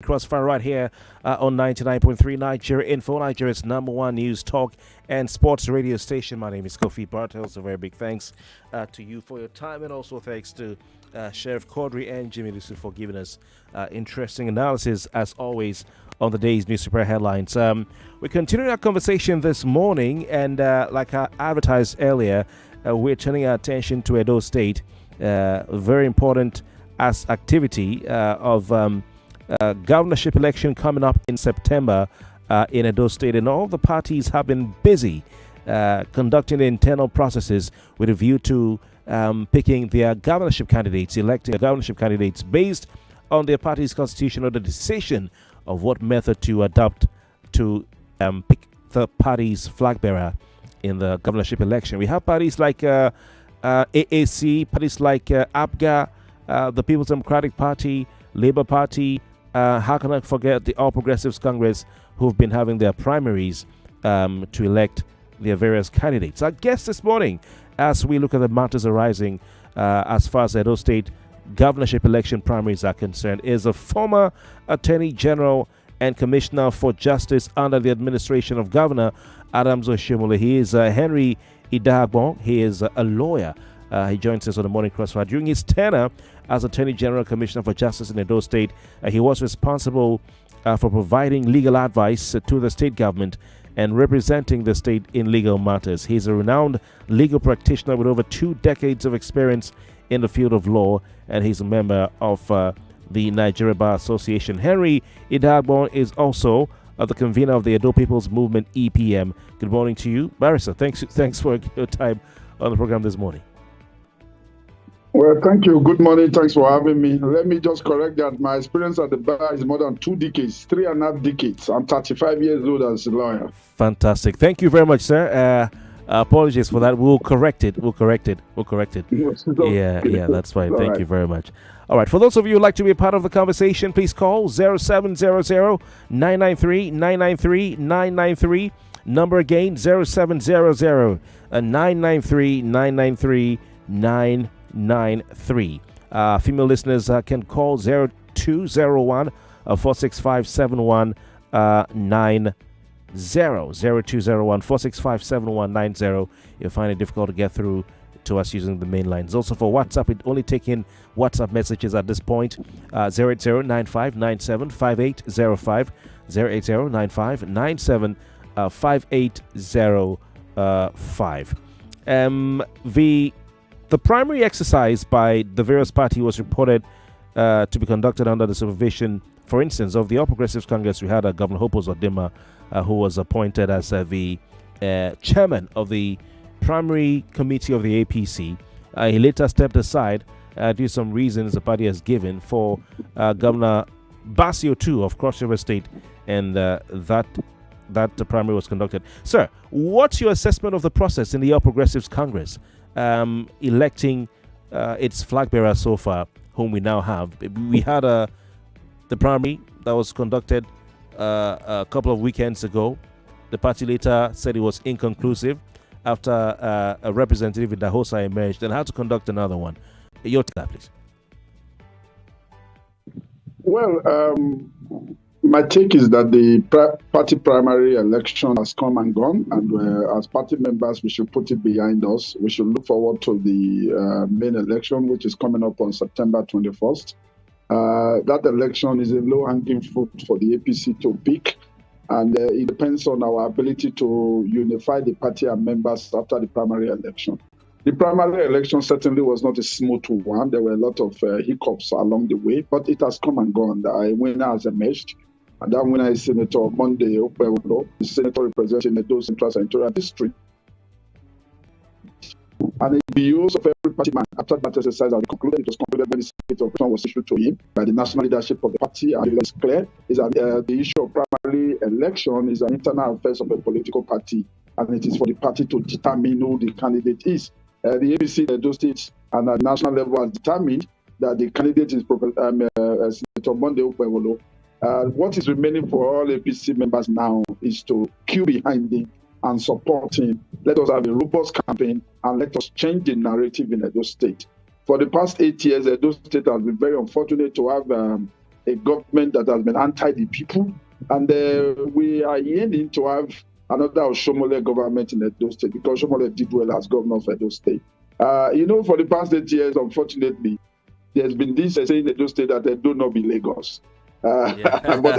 Crossfire right here on 99.3 Nigeria Info, Nigeria's number one news talk and sports radio station. My name is Kofi Bartels. A very big thanks to you for your time, and also thanks to Sheriff Quadri and Jimmy Lucy for giving us interesting analysis, as always, on the day's newspaper headlines. We're continuing our conversation this morning, and like I advertised earlier, we're turning our attention to Edo State, very important as activity of governorship election coming up in September in Edo State, and all the parties have been busy conducting the internal processes with a view to picking their governorship candidates, electing their governorship candidates based on their party's constitution or the decision of what method to adopt to pick the party's flag bearer in the governorship election. We have parties like AAC, parties like APGA, the People's Democratic Party, Labour Party. How can I forget the All Progressives Congress, who've been having their primaries to elect their various candidates. Our guest this morning, as we look at the matters arising as far as Edo State governorship election primaries are concerned, is a former Attorney General and Commissioner for Justice under the administration of Governor Adams Oshiomhole. He is Henry Idahagbon. He is a lawyer. He joins us on the Morning Crossfire. During his tenure as Attorney General Commissioner for Justice in Edo State, he was responsible for providing legal advice to the state government and representing the state in legal matters. He's a renowned legal practitioner with over 2 decades of experience in the field of law, and he's a member of the Nigeria Bar Association. Henry Idahagbon is also the convener of the Edo People's Movement, EPM. Good morning to you, Barrister. Thanks for your time on the program this morning. Well, thank you. Good morning. Thanks for having me. Let me just correct that my experience at the bar is more than 2 decades, 3.5 decades. I'm 35 years old as a lawyer. Fantastic. Thank you very much, sir. Apologies for that. We'll correct it. Yeah, that's fine. Thank you very much. All right. For those of you who'd like to be a part of the conversation, please call 0700-993-993-993. Number again, 0700-993-993. Female listeners can call 0201 465 7190. 0201 465 7190. You'll find it difficult to get through to us using the main lines. Also for WhatsApp, it only taking WhatsApp messages at this point. 08095975805, 08095975805. The primary exercise by the various party was reported to be conducted under the supervision, for instance, of the All Progressives Congress. We had Governor Hope Uzodimma, who was appointed as the chairman of the primary committee of the APC. He later stepped aside due to some reasons the party has given for Governor Basio II of Cross River State, and that the primary was conducted. Sir, what's your assessment of the process in the All Progressives Congress electing its flag bearer so far, whom we now have? We had the primary that was conducted a couple of weekends ago. The party later said it was inconclusive after a representative in Dahosa emerged and had to conduct another one. Your take that, please. Well, my take is that the party primary election has come and gone, and as party members, we should put it behind us. We should look forward to the main election, which is coming up on September 21st. That election is a low-hanging fruit for the APC to pick, and it depends on our ability to unify the party and members after the primary election. The primary election certainly was not a smooth one. There were a lot of hiccups along the way, but it has come and gone. The winner has emerged, and that winner is Senator Monday Okpewolo, the senator representing the Edo Central Senatorial District. And it behooves of every party man after that exercise has concluded. It was concluded when the state operation was issued to him by the national leadership of the party, and it is clear is that the issue of primary election is an internal affairs of a political party, and it is for the party to determine who the candidate is. The APC, the Edo State, and at national level has determined that the candidate is Senator Monday Okpewolo. What is remaining for all APC members now is to queue behind him and support him. Let us have a robust campaign and let us change the narrative in Edo State. For the past 8 years, Edo State has been very unfortunate to have a a government that has been anti the people. And we are yearning to have another Oshiomhole government in Edo State, because Oshiomhole did well as governor of Edo State. For the past 8 years, unfortunately, there's been this saying in Edo State that Edo not be Lagos. But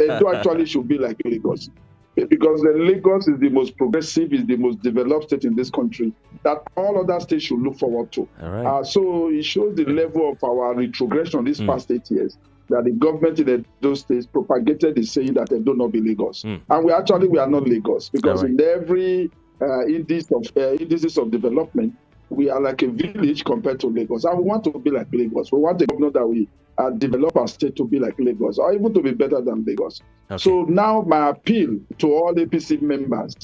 Edo actually should be like Lagos. Because the Lagos is the most progressive, is the most developed state in this country that all other states should look forward to. All right. So it shows the level of our retrogression these past 8 years, that the government in those states propagated the saying that they do not be Lagos. And we are not Lagos, because in every indices of development, we are like a village compared to Lagos. And we want to be like Lagos. We want a governor that we develop our state to be like Lagos, or even to be better than Lagos. Okay. So now my appeal to all APC members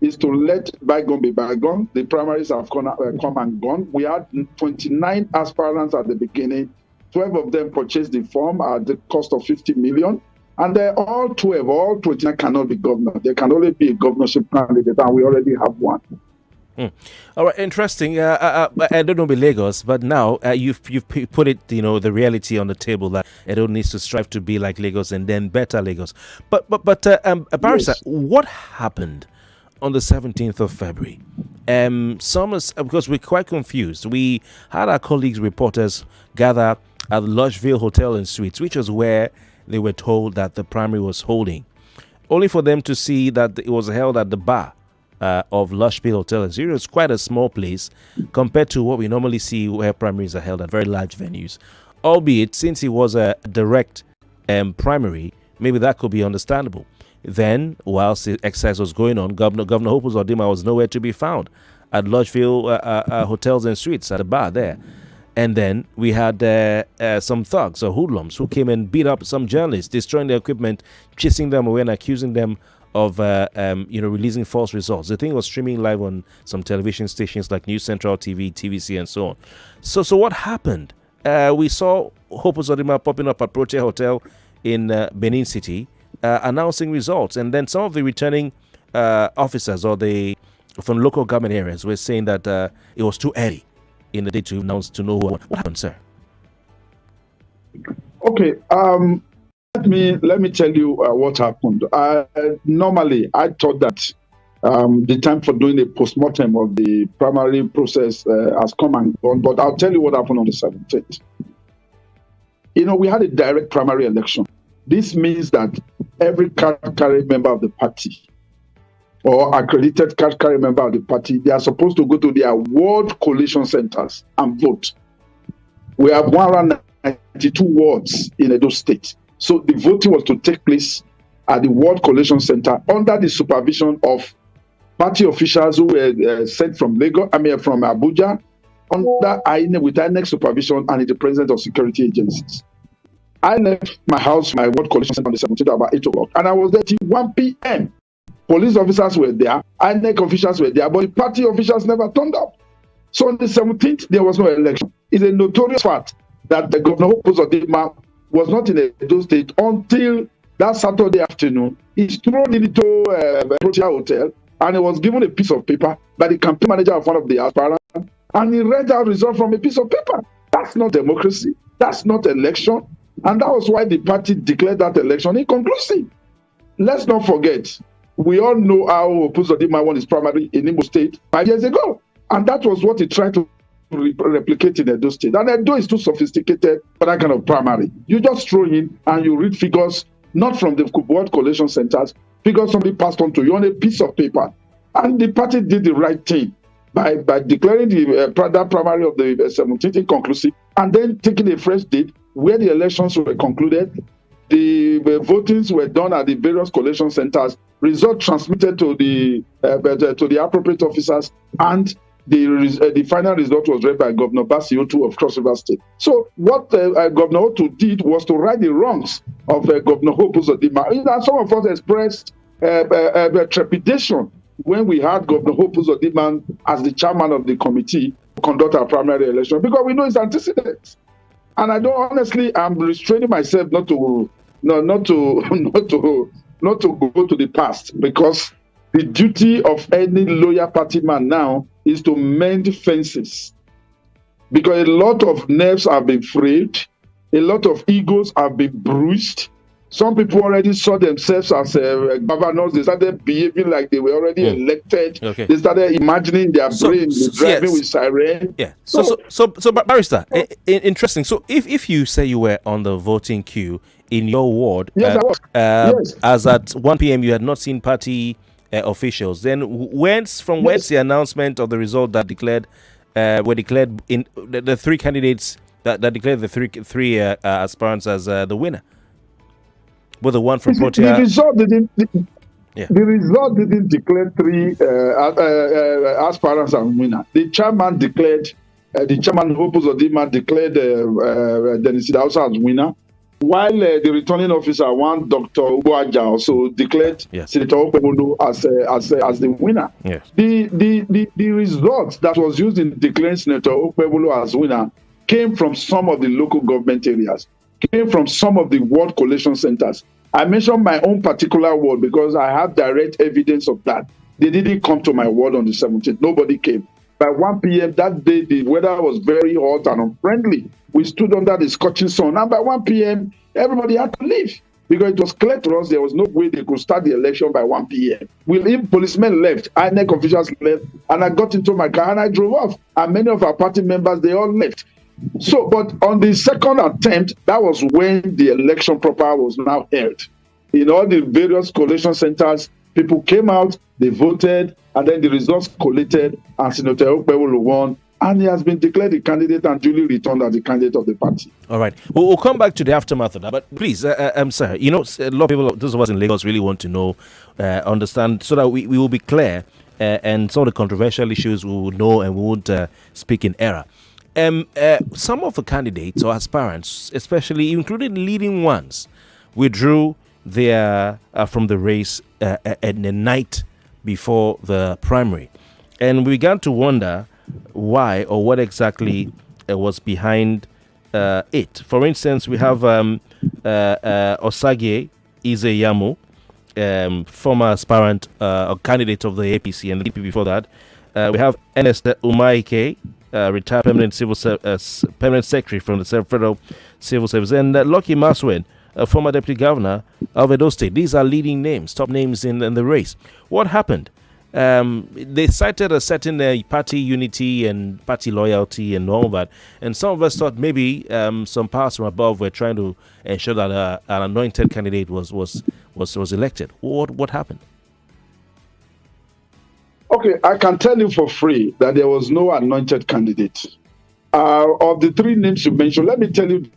is to let bygone be bygone. The primaries have come and gone. We had 29 aspirants at the beginning. 12 of them purchased the form at the cost of 50 million. And all 29 cannot be governor. They can only be a governorship candidate, and we already have one. All right, interesting. I don't know about Lagos, but now you've put it, the reality on the table that Edo needs to strive to be like Lagos and then better Lagos. But Barrister, yes. What happened on the 17th of February? Because we're quite confused. We had our colleagues, reporters, gather at the Lushville Hotel and Suites, which was where they were told that the primary was holding, only for them to see that it was held at the bar of Lushville Hotel and Suites. It's quite a small place compared to what we normally see where primaries are held at very large venues. Albeit, since it was a direct primary, maybe that could be understandable. Then, whilst the exercise was going on, Governor Hope Uzodimma was nowhere to be found at Lushville Hotels and Suites at the bar there. And then we had some thugs or hoodlums who came and beat up some journalists, destroying their equipment, chasing them away and accusing them of releasing false results. The thing was streaming live on some television stations like News Central TV, TVC, and so on. So what happened? We saw Hope Uzodimma popping up at Protea Hotel in Benin City, announcing results, and then some of the returning officers from local government areas were saying that it was too early in the day to announce to know what happened, sir. Okay. Let me tell you what happened. Normally, I thought that the time for doing a postmortem of the primary process has come and gone, but I'll tell you what happened on the 17th. We had a direct primary election. This means that every card-carrying member of the party or accredited card-carrying member of the party, they are supposed to go to their ward coalition centers and vote. We have 192 wards in Edo State. So the voting was to take place at the Ward Coalition Center under the supervision of party officials who were sent from from Abuja, with INEC supervision and in the presence of security agencies. I left my house, my Ward Coalition Center on the 17th about 8 o'clock, and I was there till 1 p.m. Police officers were there, INEC officials were there, but the party officials never turned up. So on the 17th, there was no election. It's a notorious fact that the Governor Hope Uzodimma was not in Edo State until that Saturday afternoon. He's thrown into Protea Hotel, and he was given a piece of paper by the campaign manager of one of the Aspirant, and he read out result from a piece of paper. That's not democracy. That's not election. And that was why the party declared that election inconclusive. Let's not forget, we all know how Uzodimma won his primary in Imo State 5 years ago. And that was what he tried to replicate in Edo State. And Edo is too sophisticated for that kind of primary. You just throw in and you read figures, not from the Ward Coalition Centers, figures somebody passed on to you on a piece of paper. And the party did the right thing by declaring that primary of the 17th inconclusive, and then taking a fresh date where the elections were concluded. The votings were done at the various coalition centers, results transmitted to the appropriate officers, and the final result was read by Governor Basi Otu of Cross River State. So what Governor Otu did was to right the wrongs of Governor Hope Uzodimma. And some of us expressed trepidation when we had Governor Hope Uzodimma as the chairman of the committee to conduct our primary election, because we know his antecedents. And I'm restraining myself not to go to the past, because the duty of any loyal party man now is to mend fences, because a lot of nerves have been frayed, A lot of egos have been bruised. Some people already saw themselves as governors. They started behaving like they were already elected. Okay. They started imagining their brain driving yes. with siren. Yeah. So Barrister, interesting. So if you say you were on the voting queue in your ward, Yes, I was. Yes. as at 1 p.m. you had not seen party officials, then whence the announcement of the result that declared were declared in the three candidates that declared the three aspirants as the winner? Well, the one from Portia. The result didn't declare three aspirants as winner. The chairman declared, the chairman Hope Uzodimma declared Dennis Idausa as winner, while the returning officer, one Dr. Uboaja, also declared Senator Okpebholo as the winner. Yes. The result that was used in declaring Senator Okpebholo as winner came from some of the local government areas, came from some of the ward collation centers. I mentioned my own particular ward because I have direct evidence of that. They didn't come to my ward on the 17th. Nobody came. By 1 p.m. that day, the weather was very hot and unfriendly. We stood under the scorching sun. And by 1 p.m., everybody had to leave because it was clear to us there was no way they could start the election by 1 p.m. Policemen left, INEC officials left, and I got into my car and I drove off. And many of our party members, they all left. So, but on the second attempt, that was when the election proper was now held. In all the various collation centers, people came out, they voted, and then the results collated, and Senator Okpebholo won, and he has been declared the candidate and duly returned as the candidate of the party. All right. We'll come back to the aftermath of that, but please, sir, you know, a lot of people, those of us in Lagos, really want to know, understand, so that we will be clear, and some of the controversial issues we will know and we won't speak in error. Some of the candidates or aspirants, especially including leading ones, withdrew their from the race at the night before the primary, and we began to wonder why or what exactly was behind it. For instance, we have Osage Izeyamu, former aspirant or candidate of the APC and the DP before that. We have Ernest Umaike, retired permanent permanent secretary from the Federal Civil Service, and Lucky Maswen, a former deputy governor of Edo State. These are leading names, top names in the race. What happened? They cited a certain party unity and party loyalty and all that, and some of us thought maybe some powers from above were trying to ensure that an anointed candidate was elected. What happened? Okay, I can tell you for free that there was no anointed candidate. Of the three names you mentioned, let me tell you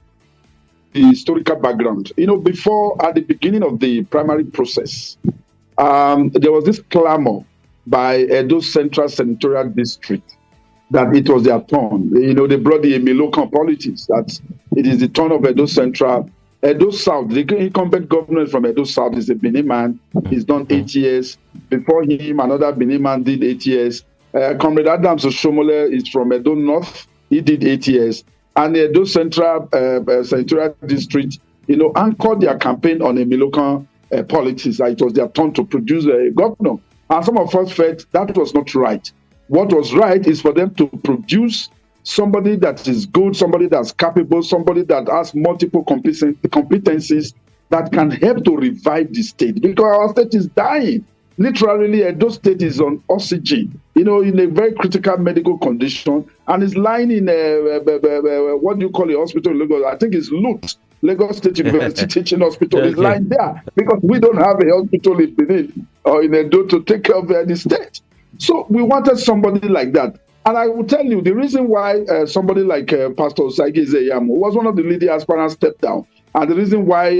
the historical background. You know, at the beginning of the primary process, there was this clamor by Edo Central Senatorial District that it was their turn. You know, they brought the Emilokan politics, that it is the turn of Edo Central. Edo South, the incumbent governor from Edo South is a Benin man. He's done 8 years. Before him, another Benin man did 8 years. Comrade Adams Oshiomhole is from Edo North. He did 8 years. And the Edo Central Senatorial District, you know, anchored their campaign on Emilokan politics. It was their turn to produce a governor. And some of us felt that was not right. What was right is for them to produce somebody that is good, somebody that's capable, somebody that has multiple competencies that can help to revive the state. Because our state is dying. Literally, Edo State is on oxygen, you know, in a very critical medical condition, and is lying in what do you call a hospital in Lagos? I think it's Lagos State University Teaching Hospital is lying there because we don't have a hospital in Benin or in Edo to take care of the state. So we wanted somebody like that. And I will tell you, the reason why somebody like Pastor Osage Izeyamu was one of the leading aspirants stepped down, and the reason why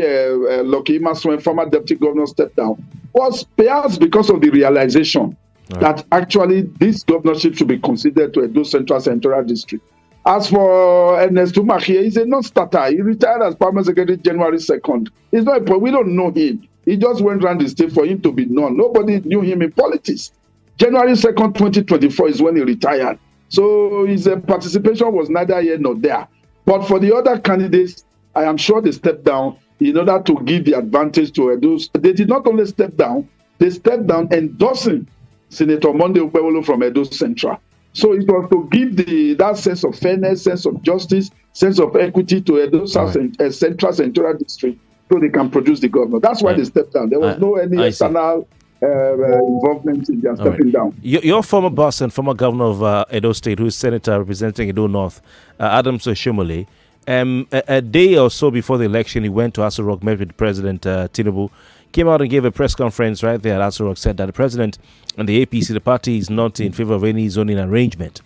Lucky Maswen, former deputy governor, stepped down was perhaps because of the realization that actually this governorship should be considered to Edo Central Senatorial District. As for Ernest Umakie, he's a non-starter. He retired as permanent secretary January 2nd. He's not a point. We don't know him. He just went around the state for him to be known. Nobody knew him in politics. January 2nd, 2024 is when he retired. So his participation was neither here nor there. But for the other candidates, I am sure they stepped down in order to give the advantage to Edo. They did not only step down, they stepped down endorsing Senator Monday Okpebholo from Edo Central. So it was to give that sense of fairness, sense of justice, sense of equity to Edo South Central Senatorial District, so they can produce the governor. That's why they stepped down. There was no any external involvement in their stepping down. Your former boss and former governor of Edo State, who is senator representing Edo North, Adams Oshiomhole, a day or so before the election, he went to Aso Rock, met with President Tinubu, came out and gave a press conference right there at Aso Rock, said that the president and the APC, the party, is not in favor of any zoning arrangement.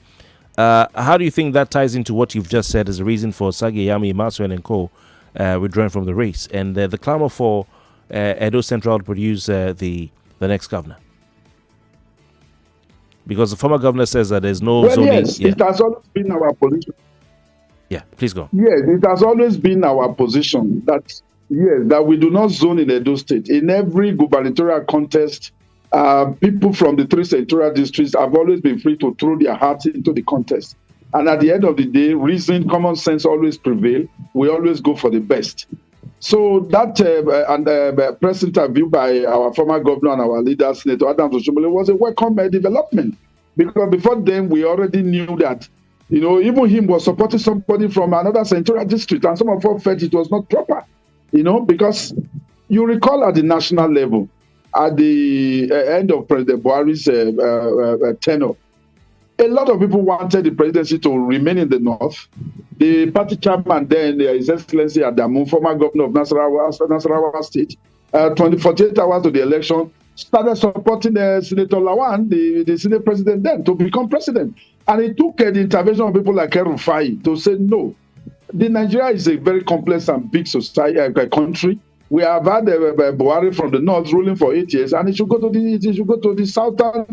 How do you think that ties into what you've just said as a reason for Sagi Yami, Maswen and Co. Withdrawing from the race, and the clamor for Edo Central to produce the next governor? Because the former governor says that there's no zoning. Yes, it has always been our position. Yeah, please go. Yes, it has always been our position that that we do not zone in Edo State. In every gubernatorial contest, people from the 3 senatorial districts have always been free to throw their hearts into the contest. And at the end of the day, reason, common sense always prevail. We always go for the best. So that press interview by our former governor and our leader, Senator Adams Oshiomhole, was a welcome development. Because before then, we already knew that, even him was supporting somebody from another senatorial district, and some of us felt it was not proper, because you recall at the national level, at the end of President Buhari's tenure, a lot of people wanted the presidency to remain in the north. The party chairman then, His Excellency Adamu, former governor of Nasarawa State, 48 hours to the election, started supporting Senator Lawan, the Senate president then, to become president. And it took the intervention of people like El-Rufai to say, no, Nigeria is a very complex and big society, country. We have had Buhari from the north ruling for 8 years, and it should go to the southern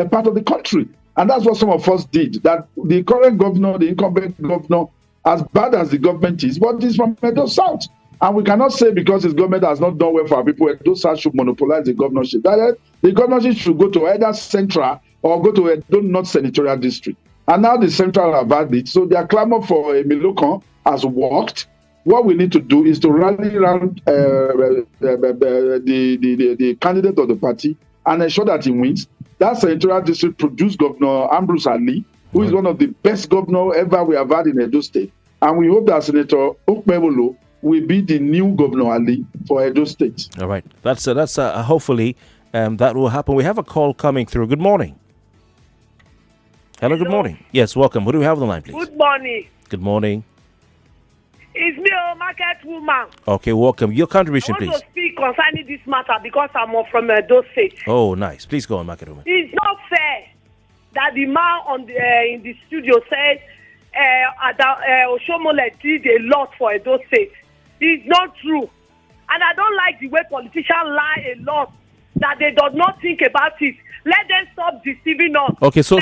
part of the country. And that's what some of us did. That the current governor, the incumbent governor, as bad as the government is, but he's from Edo South. And we cannot say because his government has not done well for our people, Edo South should monopolize the governorship. The governorship should go to either Central or go to Edo North Senatorial District. And now the Central have had it. So their clamor for a Milokon has worked. What we need to do is to rally around the candidate of the party and ensure that he wins. That senatorial district produced Governor Ambrose Ali, who is one of the best governors ever we have had in Edo State. And we hope that Senator Okmebolo will be the new Governor Ali for Edo State. All right. That's hopefully that will happen. We have a call coming through. Good morning. Hello, good morning. Yes, welcome. Who do we have on the line, please? Good morning. Good morning. It's me, market woman. Okay, welcome. Your contribution, please. I want to speak concerning this matter because I'm from Edo State. Oh, nice. Please go on, market woman. It's not fair that the man in the studio said Oshiomhole did a lot for Edo State. It's not true. And I don't like the way politicians lie a lot, that they do not think about it. Let them stop deceiving us. Okay, so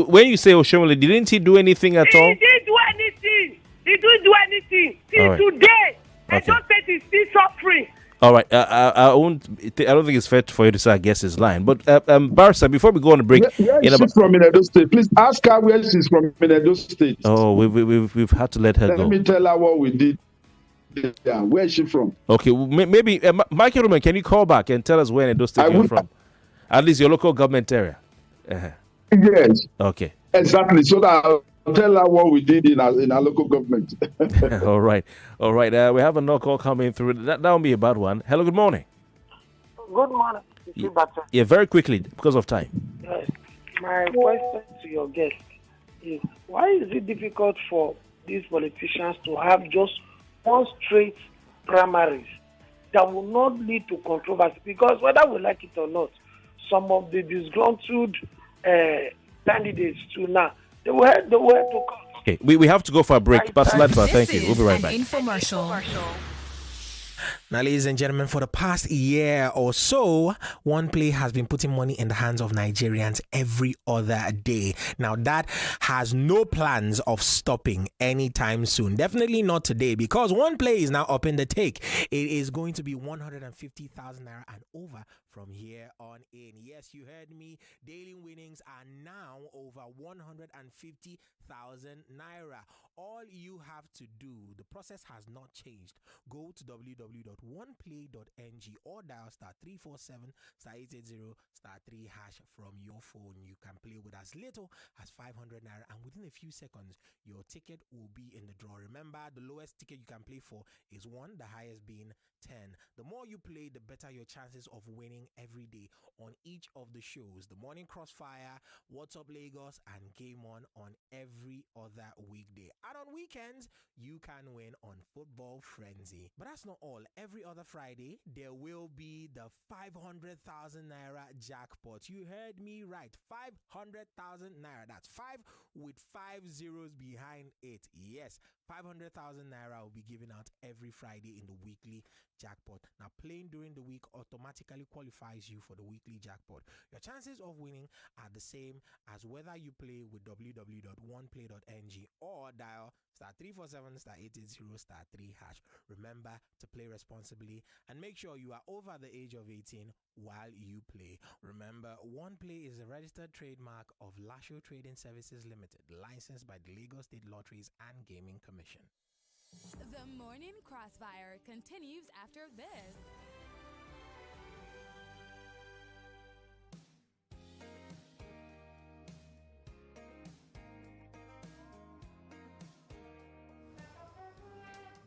when you say Oshiomhole, didn't he do anything at all? He didn't do anything. He didn't do anything. Till today, Edo State is still suffering. All right, I don't think it's fair for you to say I guess is lying. But Barsa, before we go on a break, where is she from in Edo State? Please ask her where she's from in Edo State. Oh, we've had to let her go. Let me tell her what we did. Yeah, where is she from? Okay, maybe Michael Roman, can you call back and tell us where in Edo State you're from? At least your local government area. Yes. Okay. Exactly. So that I'll tell her what we did in our local government. All right. We have another call coming through. That won't be a bad one. Hello, good morning. Good morning. Yeah, very quickly because of time. Yes. My question to your guest is, why is it difficult for these politicians to have just one straight primaries that will not lead to controversy? Because whether we like it or not, some of the disgruntled candidates too now, they will have to court. Okay, we have to go for a break. Pastor Latva, thank you. We'll be right back. Infomercial. Now, ladies and gentlemen, for the past year or so, One Play has been putting money in the hands of Nigerians every other day. Now, that has no plans of stopping anytime soon. Definitely not today, because One Play is now up in the take. It is going to be 150,000 naira and over from here on in. Yes, you heard me. Daily winnings are now over 150,000 naira. All you have to do, the process has not changed. Go to www www.oneplay.ng or dial *347 *880 *3# from your phone. You can play with as little as 500 naira, and within a few seconds, your ticket will be in the draw. Remember, the lowest ticket you can play for is 1, the highest being 10. The more you play, the better your chances of winning every day on each of the shows: the Morning Crossfire, What's Up Lagos, and Game On every other weekday. And on weekends, you can win on Football Frenzy. But that's not all. Every other Friday, there will be the 500,000 naira jackpot. You heard me right. 500,000 naira. That's 5 with 5 zeros behind it. Yes, 500,000 naira will be given out every Friday in the weekly jackpot. Now, playing during the week automatically qualifies you for the weekly jackpot. Your chances of winning are the same as whether you play with www.oneplay.ng or dial *347 *880 *3#. Remember to play responsibly and make sure you are over the age of 18 while you play. Remember, OnePlay is a registered trademark of Lasho Trading Services Limited, licensed by the Lagos State Lotteries and Gaming Commission. The Morning Crossfire continues after this.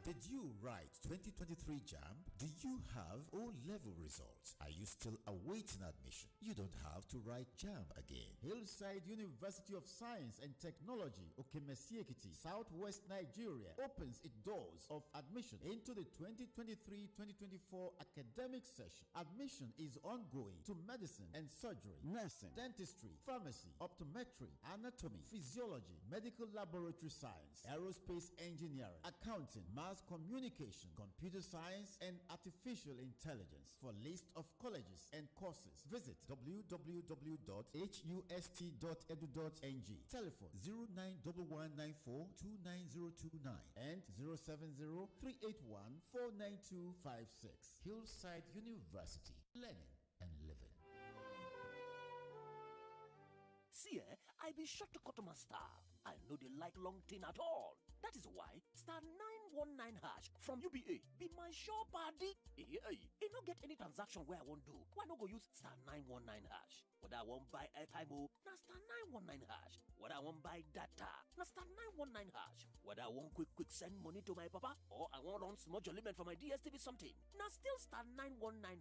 Did you write 2023 JAMB? Do you have O-level results? Are you still awaiting admission? You don't have to write JAMB again. Hillside University of Science and Technology, Okemesiekiti, Southwest Nigeria, opens its doors of admission into the 2023-2024 academic session. Admission is ongoing to medicine and surgery, nursing, dentistry, pharmacy, optometry, anatomy, physiology, medical laboratory science, aerospace engineering, accounting, mass communication, computer science, and artificial intelligence. For list of colleges and courses, visit www.hust.edu.ng. Telephone 091194-29029 and 070-381-49256. Hillside University. Learning and living. See, I be short to cut my star. I know they like long thing at all. That is why star 919# from UBA be my sure party. Hey, it no get any transaction where I won't do. Why no go use star 919#? Whether I won't buy airtime o, na star 919#. Whether I won't buy data, na star 919#. Whether I want quick send money to my papa, or I want run small jollyment for my DSTV something, na still star 919#.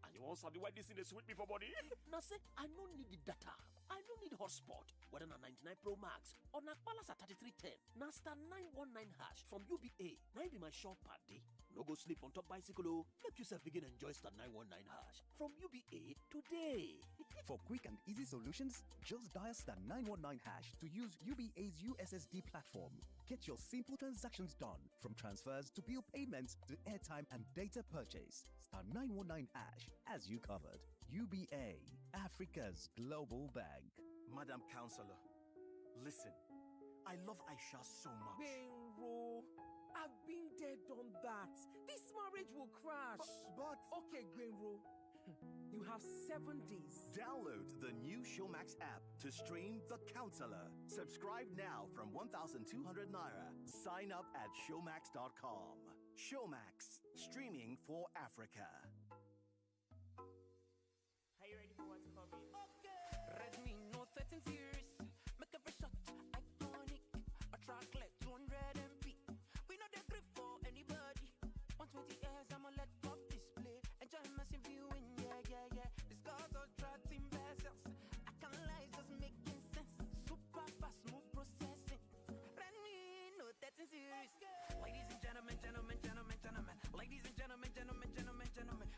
And you want sabi why this thing is sweet me for body? Na say I no need the data, I no need hotspot. Whether na 99 Pro Max or na Palace at 3310, na star 919# from UBA. Now be my short party. No go sleep on top bicycle o. Make yourself begin enjoy star 919# from UBA today. For quick and easy solutions, just dial star 919# to use UBA's USSD platform. Get your simple transactions done, from transfers to bill payments to airtime and data purchase. Star 919# has you covered. UBA, Africa's global bank. Madam Counselor, listen. I love Aisha so much. Gbenro, I've been there, done that. This marriage will crash. But okay, Gbenro, you have 7 days. Download the new Showmax app to stream The Counselor. Subscribe now from 1,200 naira. Sign up at showmax.com. Showmax, streaming for Africa. Are you ready for what's coming? Okay. Redmi Note 13 series. Make every shot iconic. A track like 200 MP. We know the grip for anybody. 120 Hz, I'ma let top display. Enjoy massive viewing, yeah. This car's attracting vessels. I can't lie, it's just making sense. Super fast, smooth processing. Redmi Note 13 series. Okay. Ladies and gentlemen. Ladies and gentlemen.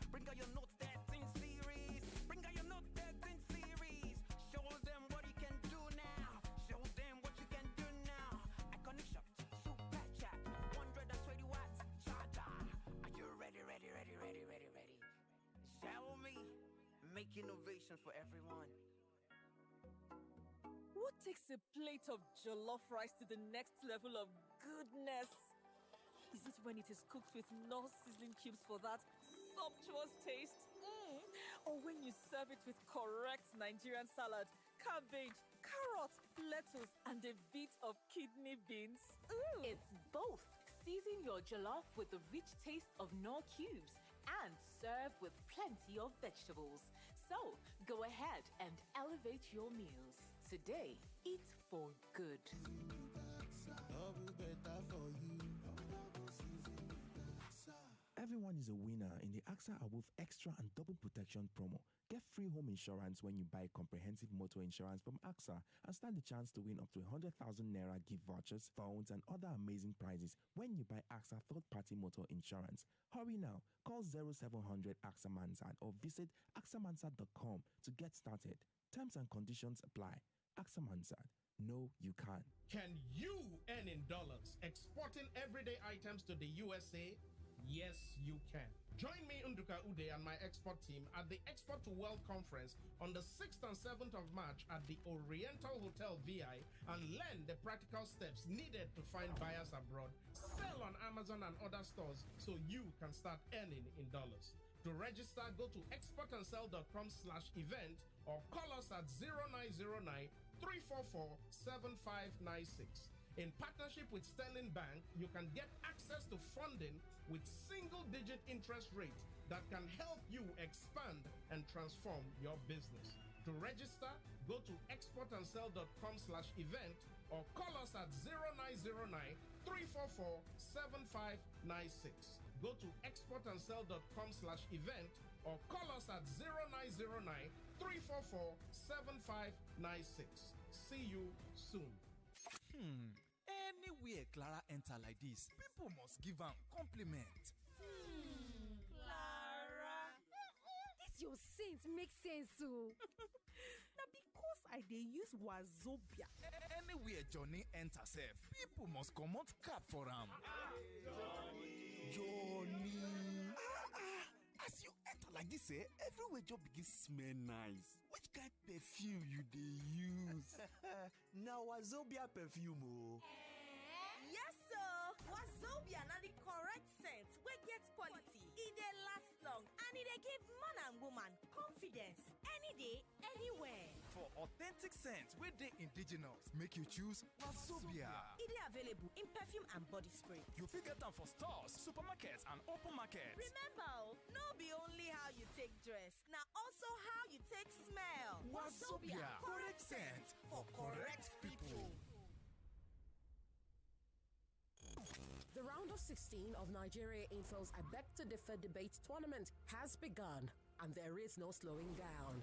Bring out your Note 13 series. Bring out your Note 13 series. Show them what you can do now. Show them what you can do now. Iconic shot, super chat, 120 watts charger. Are you ready? Shall we make innovation for everyone? What takes a plate of jollof rice to the next level of goodness? Is it when it is cooked with Knorr seasoning cubes for that sumptuous taste? Or when you serve it with correct Nigerian salad, cabbage, carrot, lettuce, and a bit of kidney beans? It's both. Season your jollof with the rich taste of Knorr cubes and serve with plenty of vegetables. So, go ahead and elevate your meals. Today, eat for good. Everyone is a winner in the AXA Awoof Extra and Double Protection promo. Get free home insurance when you buy comprehensive motor insurance from AXA and stand the chance to win up to 100,000 Naira gift vouchers, phones, and other amazing prizes when you buy AXA third-party motor insurance. Hurry now. Call 0700 AXA Mansard or visit axamansard.com to get started. Terms and conditions apply. AXA Mansard. No, you can't. Can you earn in dollars exporting everyday items to the USA? Yes, you can. Join me, Unduka Ude, and my export team at the Export to Wealth Conference on the 6th and 7th of March at the Oriental Hotel VI and learn the practical steps needed to find buyers abroad, sell on Amazon and other stores so you can start earning in dollars. To register, go to exportandsell.com/event or call us at 0909 344 7596. In partnership with Sterling Bank, you can get access to funding with single-digit interest rate that can help you expand and transform your business. To register, go to exportandsell.com/event or call us at 0909 344 7596. Go to exportandsell.com/event or call us at 0909 344 7596. See you soon. Anywhere Clara enter like this, people must give am compliment. Clara. This your scent makes sense, so. Now because I dey use Wazobia. Anywhere Johnny enter sef, people must comot cap for am. Johnny. As you enter like this, everywhere just begin smell nice. Which kind perfume you dey use? Now Wazobia perfume oh. Yes, sir. Wazobia na the correct scent wey get quality. E dey last long and e dey give man and woman confidence any day, anywhere. For authentic scent wey dey indigenous, make you choose Wazobia. E dey available in perfume and body spray. You fit get am for stores, supermarkets, and open markets. Remember, no be only how you take dress, na also how you take smell. Wazobia, correct scent for correct people. The round of 16 of Nigeria Info's I Beg to Differ debate tournament has begun, and there is no slowing down.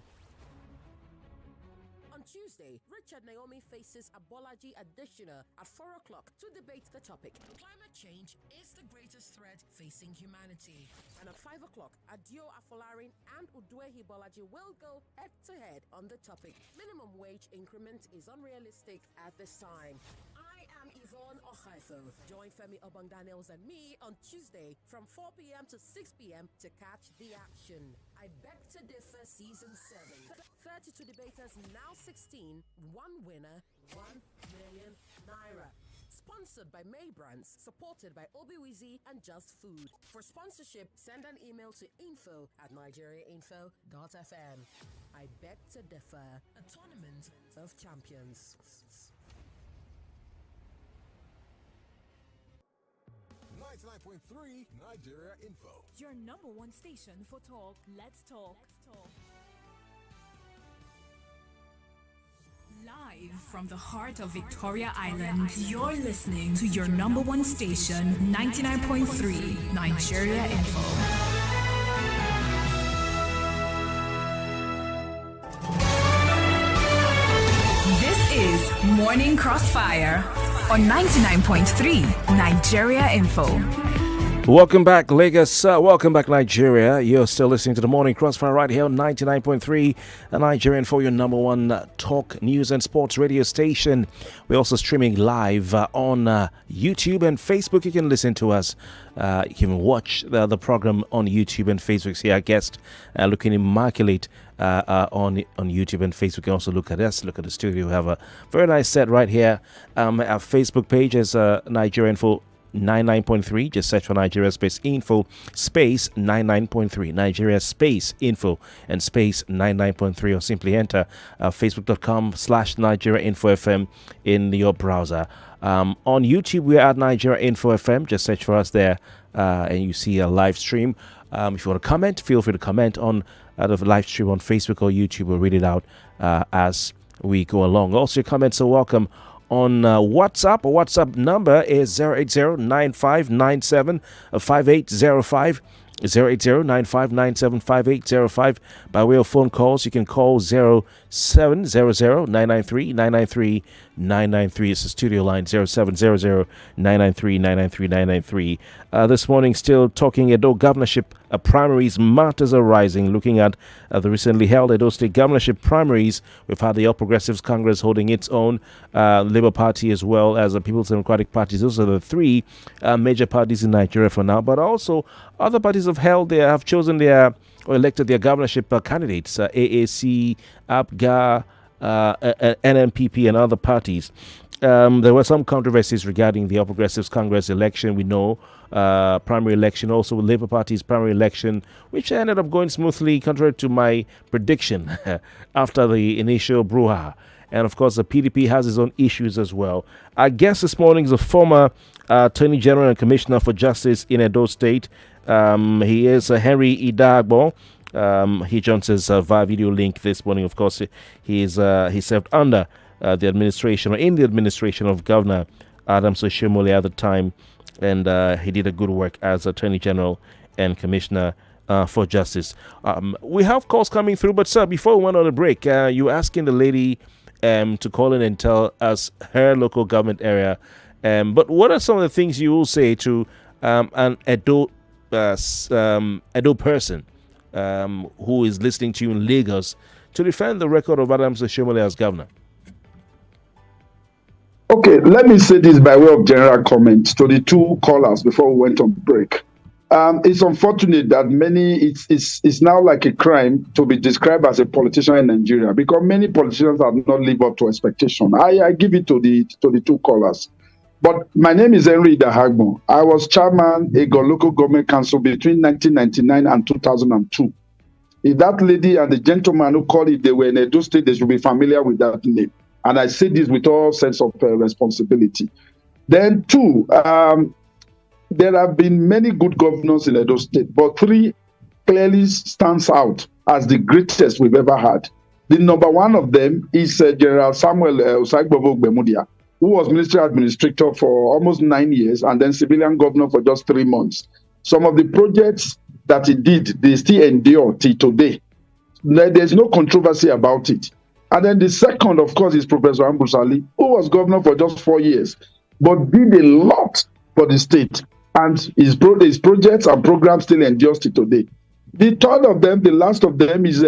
On Tuesday, Richard Naomi faces Abolaji Additioner at 4 o'clock to debate the topic. Climate change is the greatest threat facing humanity. And at 5 o'clock, Adio Afolarin and Udwehi Bolaji will go head-to-head on the topic. Minimum wage increment is unrealistic at this time. I am Yvonne Ohaifo. Join Femi Obong-Daniels and me on Tuesday from 4 p.m. to 6 p.m. to catch the action. I Beg to Differ Season 7. 32 debaters, now 16. One winner, 1 million naira. Sponsored by May Brands, supported by Obiwizi and Just Food. For sponsorship, send an email to info@nigeriainfo.fm. I Beg to Differ, a tournament of champions. 99.3 Nigeria Info. Your number one station for talk. Let's talk. Live from the heart of Victoria Island, you're listening to your number one station, 99.3 Nigeria Info. This is Morning Crossfire on 99.3 Nigeria Info. Welcome back, Lagos. Welcome back, Nigeria. You're still listening to the Morning Crossfire right here on 99.3 Nigerian for your number one talk, news, and sports radio station. We're also streaming live on YouTube and Facebook. You can listen to us. You can watch the program on YouTube and Facebook. See our guest looking immaculate on YouTube and Facebook. You can also look at us, look at the studio. We have a very nice set right here. Our Facebook page is Nigerian for 99.3. Just search for Nigeria space info space 99.3 Nigeria space info and space 99.3, or simply enter facebook.com/Nigeria Info FM in your browser. On YouTube, we're at Nigeria Info FM. Just search for us there, and you see a live stream. If you want to comment, feel free to comment on the live stream on Facebook or YouTube. We'll read it out as we go along. Also, your comments are welcome on WhatsApp. Our WhatsApp number is 080-9597-5805. 080-9597-5805. By way of phone calls, you can call 0700-993-993-993. It's the studio line, 0700-993-993-993. This morning, still talking Edo Governorship primaries. Matters are rising. Looking at the recently held Edo State Governorship primaries, we've had the All Progressives Congress holding its own, Labour Party as well as the People's Democratic Party. Those are the three major parties in Nigeria for now. But also, other parties have chosen or elected their governorship candidates, AAC, APGA, NMPP, and other parties. There were some controversies regarding the All Progressives Congress election. We know primary election, also Labour Party's primary election, which ended up going smoothly, contrary to my prediction after the initial brouhaha. And of course, the PDP has its own issues as well. Our guest this morning is a former Attorney General and Commissioner for Justice in Edo State. He is Henry Idahagbon. He joins us via video link this morning. Of course, he served under the administration or in the administration of Governor Oshiomhole at the time, and he did a good work as Attorney General and Commissioner for Justice. We have calls coming through, but sir, before we went on a break, you were asking the lady to call in and tell us her local government area. But what are some of the things you will say to an Edo person who is listening to you in Lagos to defend the record of Oshiomhole as governor? Okay, let me say this by way of general comment to the two callers before we went on break. It's unfortunate that it's now like a crime to be described as a politician in Nigeria because many politicians have not lived up to expectation. I give it to the two callers. But my name is Henry Idahagbon. I was chairman of a local government council between 1999 and 2002. If that lady and the gentleman who called it, they were in Edo State, they should be familiar with that name. And I say this with all sense of responsibility. Then two, there have been many good governors in Edo State, but three clearly stands out as the greatest we've ever had. The number one of them is General Samuel Osagbovo-Gbemudia, who was ministry administrator for almost 9 years and then civilian governor for just 3 months. Some of the projects that he did, they still endure till today. There's no controversy about it. And then the second, of course, is Professor Ambusali, who was governor for just 4 years, but did a lot for the state. And his projects and programs still endure till today. The third of them, the last of them, is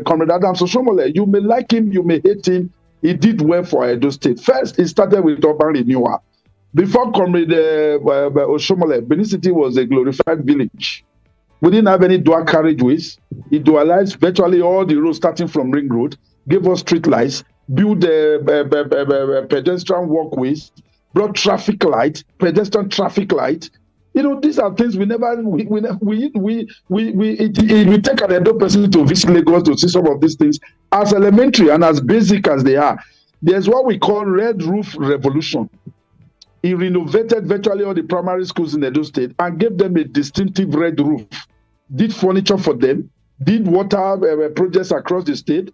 Comrade Adams Oshiomhole. You may like him, you may hate him. He did well for Edo State. First, he started with urban renewal. Before Comrade Oshiomhole, Benin City was a glorified village. We didn't have any dual carriageways. He dualized virtually all the roads starting from Ring Road, gave us street lights, built pedestrian walkways, brought traffic light, pedestrian traffic light. You know, these are things we take an Edo person to visit Lagos to see some of these things as elementary and as basic as they are. There's what we call Red Roof Revolution. He renovated virtually all the primary schools in Edo State and gave them a distinctive red roof. Did furniture for them, did water projects across the state,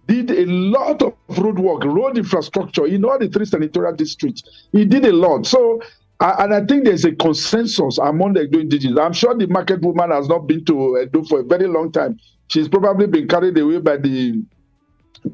did a lot of road work, road infrastructure in all the 3 senatorial districts. He did a lot. So, and I think there's a consensus among the Edo indigenes. I'm sure the market woman has not been to Edo for a very long time. She's probably been carried away by the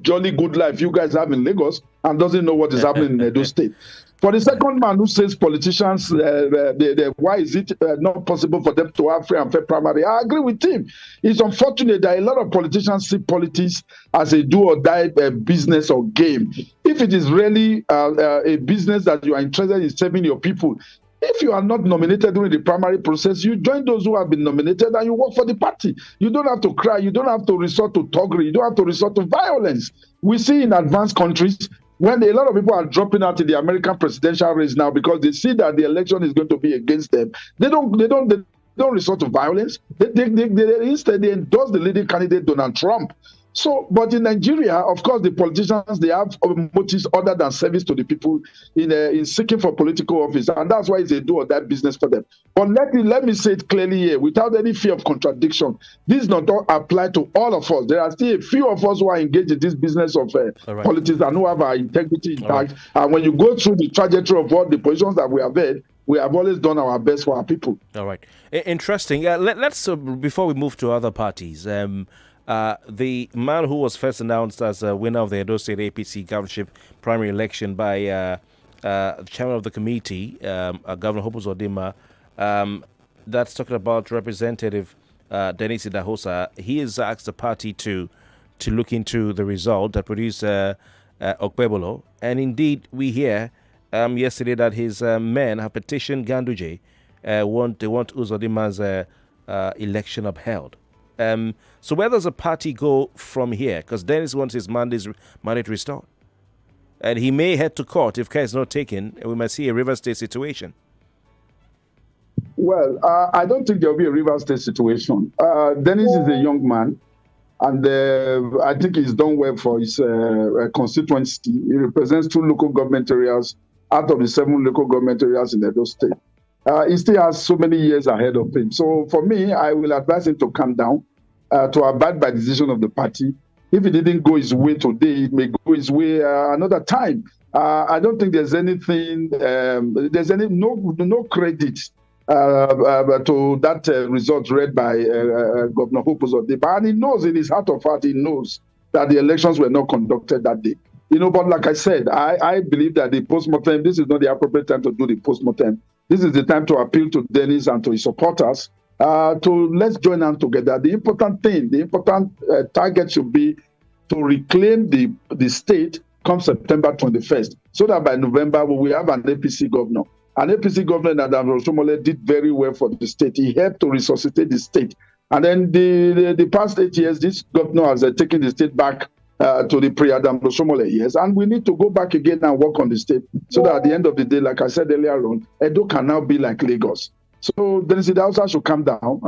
jolly good life you guys have in Lagos and doesn't know what is happening in Edo State. For the second man who says politicians, why is it not possible for them to have free and fair primary? I agree with him. It's unfortunate that a lot of politicians see politics as a do or die business or game. If it is really a business that you are interested in serving your people, if you are not nominated during the primary process, you join those who have been nominated and you work for the party. You don't have to cry. You don't have to resort to thuggery. You don't have to resort to violence. We see in advanced countries, when a lot of people are dropping out in the American presidential race now because they see that the election is going to be against them, they don't resort to violence. Instead, they endorse the leading candidate, Donald Trump. So, but in Nigeria, of course, the politicians, they have motives other than service to the people in seeking for political office. And that's why they do all that business for them. But let me say it clearly here, without any fear of contradiction. This does not apply to all of us. There are still a few of us who are engaged in this business of politics and who have our integrity intact. And when you go through the trajectory of all the positions that we have had, we have always done our best for our people. All right. Interesting. Let's, before we move to other parties, the man who was first announced as a winner of the Edo State APC governorship primary election by the chairman of the committee, Governor Hope Uzodimma, that's talking about Representative Dennis Idahosa. He has asked the party to look into the result that produced Okpebolo. And indeed, we hear yesterday that his men have petitioned Ganduje. They want Uzodimma's election upheld. So where does the party go from here? Because Dennis wants his mandate restored. And he may head to court if care is not taken, and we might see a River State situation. Well, I don't think there will be a River State situation. Dennis is a young man, and I think he's done well for his constituency. He represents 2 local government areas out of the 7 local government areas in Edo State. He still has so many years ahead of him. So for me, I will advise him to calm down, to abide by the decision of the party. If it didn't go his way today, it may go his way another time. I don't think there's anything, no credit to that result read by Governor Hope Uzodimma. And he knows in his heart of heart, he knows that the elections were not conducted that day. But like I said, I believe that the postmortem, this is not the appropriate time to do the postmortem. This is the time to appeal to Dennis and to his supporters let's join hands together. The important target should be to reclaim the state come September 21st, so that by November we will have an APC governor. An APC governor that Oshiomhole did very well for the state. He helped to resuscitate the state. And then the past 8 years, this governor has taken the state back to the pre-Adam Oshiomhole years. And we need to go back again and work on the state so that at the end of the day, like I said earlier on, Edo can now be like Lagos. So Dennis Idahosa should calm down.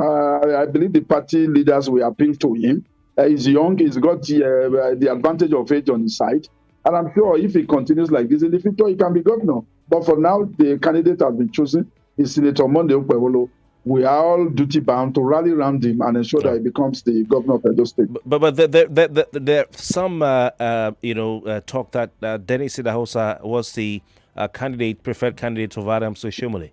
I believe the party leaders will appeal to him. He's young. He's got the advantage of age on his side. And I'm sure if he continues like this in the future, he can be governor. But for now, the candidate has been chosen is Senator Monday Okpebolo. We are all duty bound to rally around him and ensure that he becomes the governor of Edo State. But there some talk that Dennis Idahosa was the preferred candidate of Adams Oshiomhole.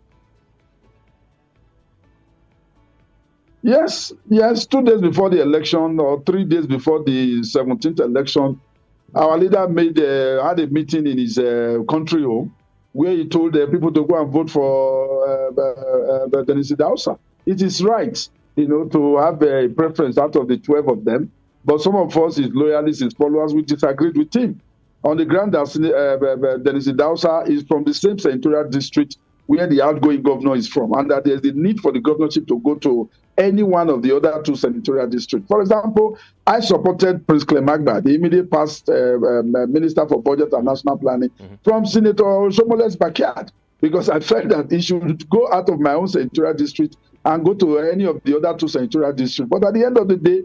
Yes. 2 days before the election or 3 days before the 17th election, our leader had a meeting in his country home where he told people to go and vote for Dennis Idahosa. It is right, to have a preference out of the 12 of them. But some of us, his loyalists, his followers, we disagreed with him on the ground that Dennis Idahosa is from the same senatorial district where the outgoing governor is from, and that there's the need for the governorship to go to any one of the other 2 senatorial districts. For example, I supported Prince Clemagba, the immediate past Minister for Budget and National Planning, from Senator Oshiomhole's backyard, because I felt that he should go out of my own senatorial district and go to any of the other 2 senatorial districts. But at the end of the day,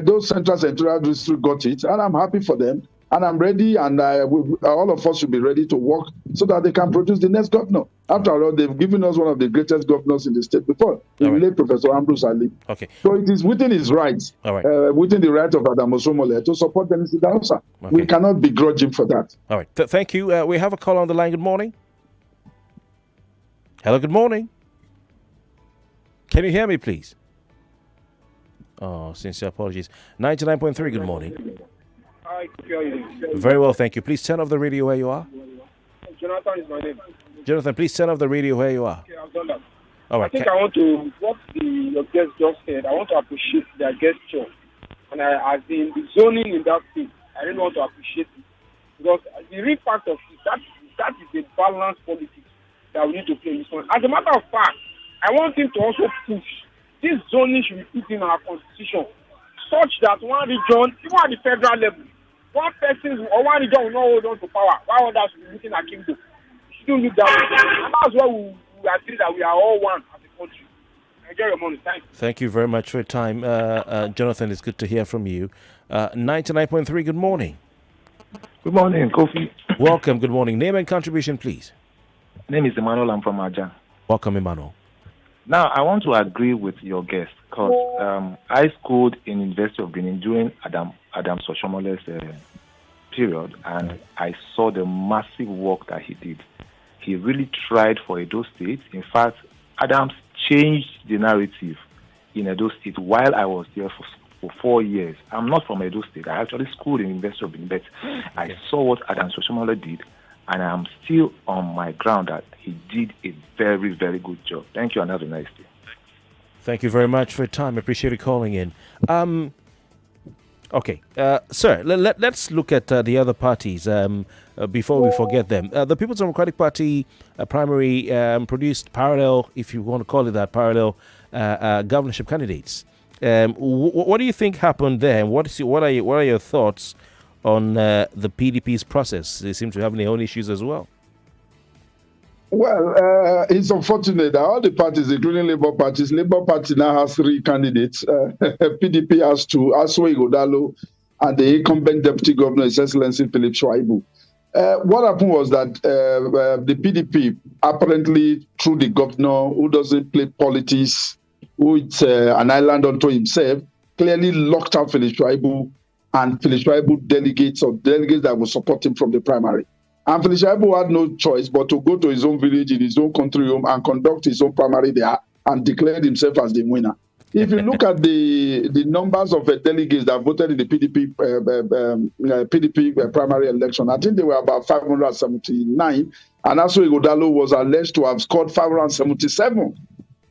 those central senatorial districts got it, and I'm happy for them. And I'm ready, and all of us should be ready to work so that they can produce the next governor. After all, they've given us one of the greatest governors in the state before, the late Professor Ambrose Ali. Okay. So it is within his rights, within the right of Adam Oshiomhole to support Dennis Idahosa. Okay. We cannot begrudge him for that. All right. Thank you. We have a call on the line. Good morning. Hello, good morning. Can you hear me, please? Oh, sincere apologies. 99.3, good morning. Hi, very well, thank you. Please turn off the radio where you are. Jonathan is my name. Jonathan, please turn off the radio where you are. Okay, I've done that. All right. I think I want to, what your guest just said, I want to appreciate their gesture. And as in the zoning in that state, I really want to appreciate it. Because the real fact of it, that is a balanced politics that we need to play in this one. As a matter of fact, I want him to also push. This zoning should be put in our constitution such that one region, even at the federal level, one person or one region will not hold on to power, while others will be looking at kingdom. We shouldn't look that way. And that's why we agree that we are all one as a country. Enjoy your morning. Thank you. Thank you very much for your time. Jonathan, it's good to hear from you. 99.3, good morning. Good morning, Kofi. Welcome, good morning. Name and contribution, please. My name is Emmanuel. I'm from Aja. Welcome, Emmanuel. Now, I want to agree with your guest because I schooled in University of Benin during Adam Oshiomhole's period, and I saw the massive work that he did. He really tried for Edo State. In fact, Adams changed the narrative in Edo State while I was there for 4 years. I'm not from Edo State. I actually schooled in University of Benin, but I saw what Adam Oshiomhole did, and I'm still on my ground that he did a very, very good job. Thank you, and have a nice day. Thank you very much for your time. I appreciate you calling in. Okay, sir, let's look at the other parties before we forget them. The People's Democratic Party primary produced parallel, if you want to call it that, parallel governorship candidates. What do you think happened there? And what are your thoughts on the PDP's process? They seem to have their own issues as well. Well, it's unfortunate that all the parties, including Labour Party now has 3 candidates. PDP has 2, Aswe Igodalo and the incumbent Deputy Governor, His Excellency Philip Shaibu. What happened was that the PDP, apparently through the governor who doesn't play politics, who is an island unto himself, clearly locked out Philip Shaibu and Philip Shaibu delegates that will support him from the primary. And Philip Shaibu had no choice but to go to his own village in his own country home and conduct his own primary there and declared himself as the winner. If you look at the numbers of delegates that voted in the PDP primary election, I think they were about 579, and Aswe Igodalo was alleged to have scored 577.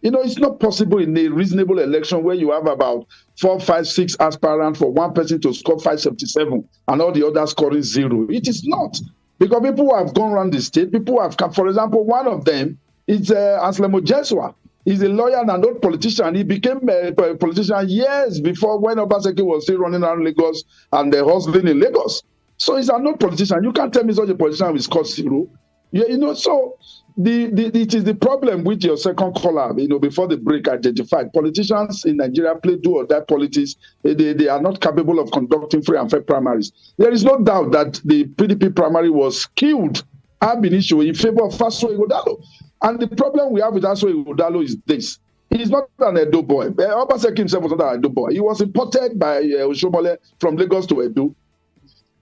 You know, it's not possible in a reasonable election where you have about 4, 5, 6 aspirants for one person to score 577 and all the others scoring 0. It is not. Because people who have gone around the state, people who have come, for example, one of them is Anselmo Jesua. He's a lawyer and an old politician. He became a politician years before when Obaseki was still running around Lagos and hustling in Lagos. So he's an old politician. You can't tell me such a politician will score 0. Yeah, you know, so it is the problem with your second caller, you know, before the break identified. Politicians in Nigeria play do or die politics. They are not capable of conducting free and fair primaries. There is no doubt that the PDP primary was killed ab initio in favor of Aswe Igodalo. And the problem we have with Aswe Igodalo is this. He's not an Edo boy. Obaseki himself was not an Edo boy. He was imported by Oshiomhole from Lagos to Edo.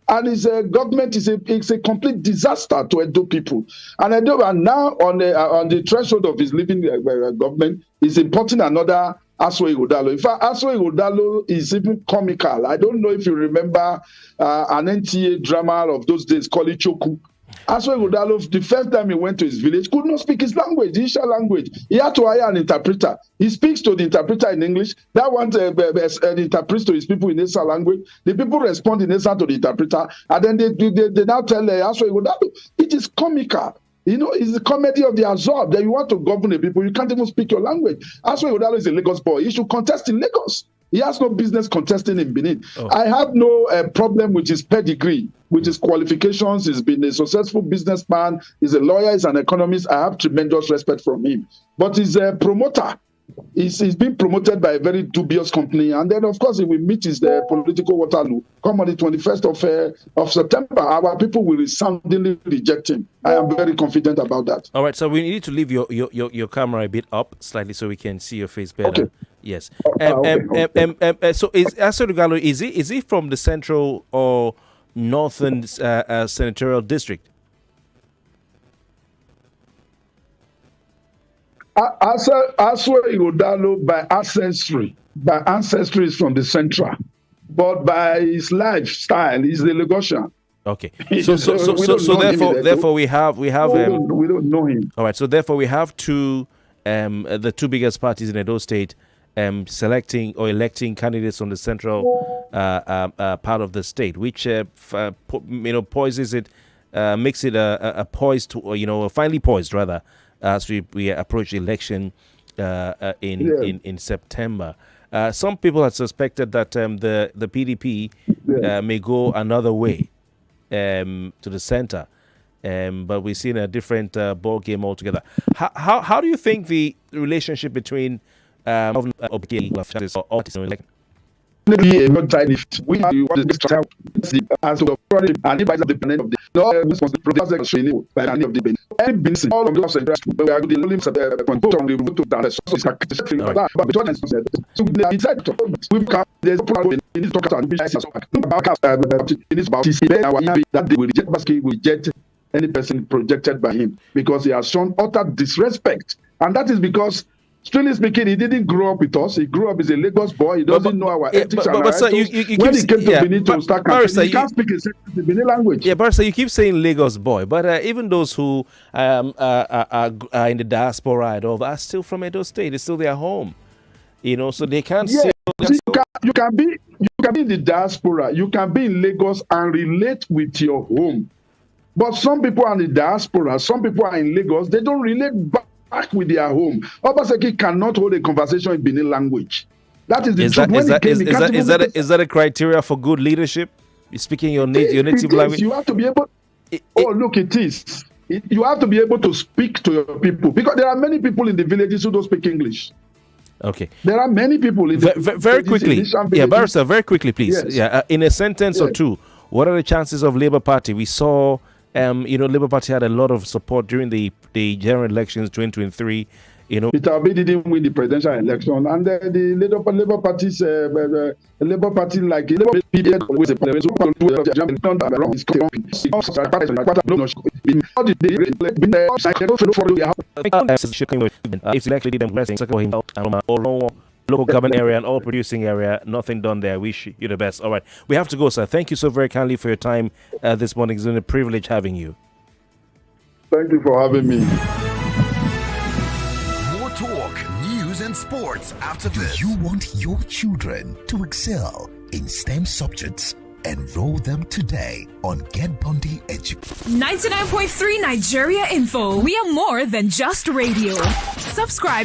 And his government is a complete disaster to Edo people. And Edo are now on the threshold of his living government is importing another Aswe Igodalo. In fact, Aswe Igodalo is even comical. I don't know if you remember an NTA drama of those days called Ichoku. Aswe Igodalo, the first time he went to his village, could not speak his language, the Isha language. He had to hire an interpreter. He speaks to the interpreter in English. That one interprets to his people in Isha language. The people respond in Isha to the interpreter. And then they now tell Aswe Igodalo. It is comical. You know, it's the comedy of the absurd that you want to govern the people. You can't even speak your language. Aswe Igodalo is a Lagos boy. He should contest in Lagos. He has no business contesting in Benin. Oh. I have no problem with his pedigree, with his qualifications. He's been a successful businessman. He's a lawyer. He's an economist. I have tremendous respect from him. But he's a promoter. He's been promoted by a very dubious company. And then, of course, he will meet his political Waterloo. Come on the 21st of September, our people will resoundingly reject him. I am very confident about that. All right, so we need to leave your camera a bit up slightly so we can see your face better. Okay. Yes. So is Aswe Igodalo, is he from the central or northern senatorial district? Aswe Igodalo by ancestry is from the central, but by his lifestyle, he's the Lagosian. Okay, so therefore we don't know him. All right, so therefore we have the two biggest parties in Edo State selecting or electing candidates from the central part of the state, which poises it, makes it a poised, or finally poised rather, as we approach the election in September. Some people have suspected that the PDP may go another way to the center, but we've seen a different ball game altogether. How do you think the relationship between Definitely a good time if we want to help as to the and if I the dependent of the no responsibility by any of the ben any business all of those interest we are the only control on the route to that so that but between us so we decide we can there's a problem in this talk and business in this about that they will reject basically will reject any person projected by him because he has shown utter disrespect, and that is because strictly speaking, he didn't grow up with us. He grew up as a Lagos boy. He doesn't know our ethics and our sir, when he came to Benin to start campaigning, he can't speak a Benin language. Yeah, but sir, you keep saying Lagos boy, but even those who are in the diaspora and all are still from Edo State. It's still their home, so they can't say. You can be in the diaspora. You can be in Lagos and relate with your home. But some people are in the diaspora. Some people are in Lagos. They don't relate back with their home. Obaseki cannot hold a conversation in Benin language. That is the truth. Is that a criteria for good leadership? You're speaking your native language. You have to be able. Look, it is. You have to be able to speak to your people because there are many people in the villages who don't speak English. Okay. There are many people in the very quickly. Yeah, Barrister, very quickly, please. Yes. Yeah, in a sentence or two, what are the chances of Labour Party? We saw. Labour Party had a lot of support during the general elections 2023. Peter Obi didn't win the presidential election, and the Labour Party's Labour Party like local government area and all producing area, nothing done there. Wish you the best. All right, we have to go, sir. Thank you so very kindly for your time this morning. It's been a privilege having you. Thank you for having me. More talk, news and sports after this. Do you want your children to excel in STEM subjects? Enroll them today on Get Bundy Education. 99.3 Nigeria Info. We are more than just radio. Subscribe